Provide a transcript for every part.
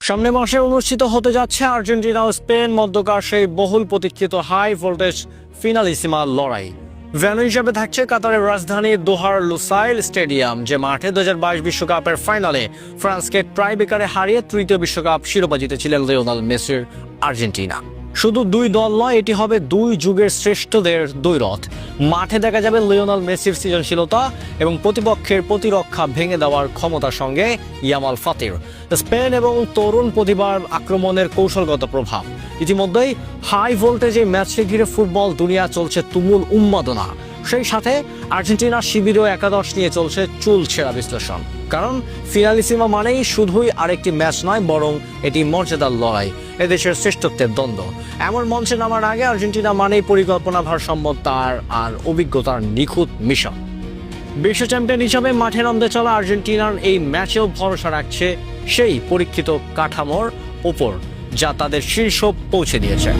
সামনে মাসে অনুষ্ঠিত হতে যাচ্ছে আর্জেন্টিনা ও স্পেন মধ্যকার সেই বহুল প্রতীক্ষিত হাই ভোল্টেজ ফিনালিসিমা লড়াই। ভেন্যু হিসেবে থাকছে কাতারের রাজধানী দোহার লুসাইল স্টেডিয়াম, যে মাঠে 2022 বিশ্বকাপের ফাইনালে ফ্রান্সকে ট্রাইবেকারে হারিয়ে তৃতীয় বিশ্বকাপ শিরোপা জিতেছিলেন লিওনেল মেসির আর্জেন্টিনা। শুধু দুই দল নয়, এটি হবে দুই যুগের শ্রেষ্ঠদের দ্বৈরথ। মাঠে দেখা যাবে লিওনেল মেসির সৃজনশীলতা এবং প্রতিপক্ষের প্রতিরক্ষা ভেঙে দেওয়ার ক্ষমতার সঙ্গে ইয়ামাল ফাতির স্পেন এবং তরুণ প্রতিভার আক্রমণের কৌশলগত প্রভাব। ইতিমধ্যেই হাই ভোল্টেজ এই ম্যাচকে ঘিরে ফুটবল দুনিয়া চলছে তুমুল উন্মাদনা। সেই সাথে আর্জেন্টিনার শিবিরও একাদশ নিয়ে চলছে চুল ছেঁড়া বিশ্লেষণ। কারণ ফিনালিসিমা মানেই শুধুই আরেকটি ম্যাচ নয়, বরং এটি মর্যাদার লড়াই, এদেশের শ্রেষ্ঠত্বের দ্বন্দ্ব। এমন মঞ্চে নামার আগে আর্জেন্টিনা মানেই পরিকল্পনা, ভারসাম্যতার আর অভিজ্ঞতার নিখুঁত মিশন। বিশ্ব চ্যাম্পিয়ন হিসাবে মাঠে নামতে চলা আর্জেন্টিনার এই ম্যাচেও ভরসা রাখছে সেই পরীক্ষিত কাঠামোর ওপর, যা তাদের শীর্ষ পৌঁছে দিয়েছে।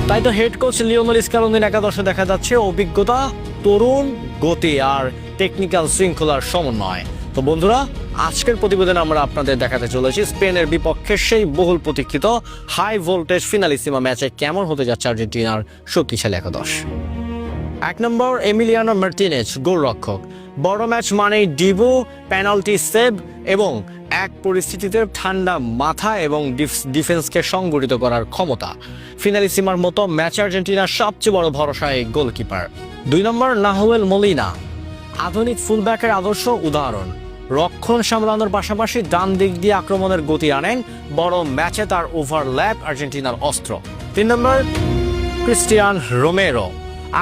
তাই তো হেড কোচ লিওনেল স্ক্যালোনির একাদশে দেখা যাচ্ছে অভিজ্ঞতা, তরুণ গতি আর টেকনিক্যাল শৃঙ্খলার সমন্বয়। তো বন্ধুরা, আজকের প্রতিবেদনে আমরা আপনাদের দেখাতে চলেছি স্পেনের বিপক্ষে সেই বহুল প্রতীক্ষিত হাই ভোল্টেজ ফিনালিসিমা ম্যাচে কেমন হতে যাচ্ছে আর্জেন্টিনার শক্তিশালী একাদশ। 1 নম্বর, এমিলিয়ানো মার্টিনেজ, গোলরক্ষক। বড় ম্যাচ মানেই ডিবু, পেনাল্টি সেভ এবং এক পরিস্থিতিতে ঠান্ডা মাথা এবং ডিফেন্সকে সংগঠিত করার ক্ষমতা। ফিনালিসিমার মতো ম্যাচে আর্জেন্টিনার সবচেয়ে বড় ভরসা এই গোলকিপার। 2 নম্বর, নাহুয়েল মোলিনা, আধুনিক ফুলব্যাকের আদর্শ উদাহরণ। রক্ষণ সামলানোর পাশাপাশি ডান দিক দিয়ে আক্রমণের গতি আনেন, বড় ম্যাচে তার ওভারল্যাপ আর্জেন্টিনার অস্ত্র। 3 নম্বর, ক্রিস্টিয়ান রোমেরো,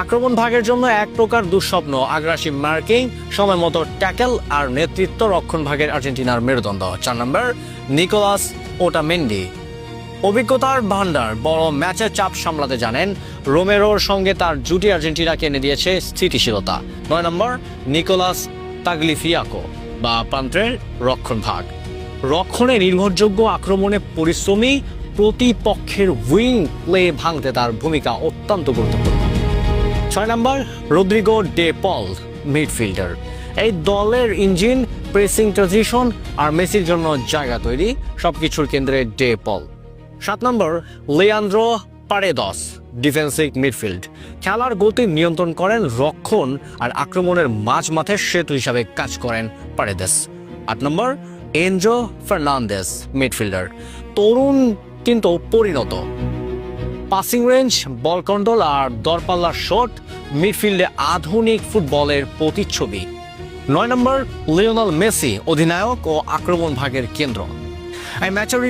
আক্রমণ ভাগের জন্য এক প্রকার দুঃস্বপ্ন, আগ্রাসী মার্কিং, সময় মতো ট্যাকেল আর নেতৃত্ব রক্ষণ ভাগের আর্জেন্টিনার মেরুদণ্ড। 4 নম্বর, নিকোলাস ওটামেন্ডি, অভিজ্ঞতার ভান্ডার, বড় ম্যাচে চাপ সামলাতে জানেন। রোমেরোর সঙ্গে তার জুটি আর্জেন্টিনাকে এনে দিয়েছে স্থিতিশীলতা। 9 নম্বর, নিকোলাস তাগলিফিয়াকো বা প্রান্তের রক্ষণ ভাগ, রক্ষণে নির্ভরযোগ্য, আক্রমণে পরিশ্রমী, প্রতিপক্ষের উইং প্লে ভাঙতে তার ভূমিকা অত্যন্ত গুরুত্বপূর্ণ। 6 নম্বর, রদ্রিগো ডে পল, মিডফিল্ডার, এই দলের ইঞ্জিন, প্রেসিং, ট্রানজিশন আর মেসির জন্য জায়গা তৈরি, সবকিছুর কেন্দ্রে ডে পল। 7 নম্বর, লিয়ান্দ্রো পারেদস, ডিফেন্সিভ মিডফিল্ড, খেলার গতি নিয়ন্ত্রণ করেন, রক্ষণ আর আক্রমণের মাঝমাঠে সেতু হিসাবে কাজ করেন পারেদেস। 8 নম্বর, এনজো ফার্নান্দেস, মিডফিল্ডার, তরুণ কিন্তু পরিণত, পাসিং রেঞ্জ, বল কন্ট্রোল আর দরপাল্লার শট, মিডফিল্ডে আধুনিক ফুটবলের প্রতিচ্ছবি। 9 নম্বর, লিওনেল মেসি, অধিনায়ক ও আক্রমণ ভাগের কেন্দ্র। এই ম্যাচের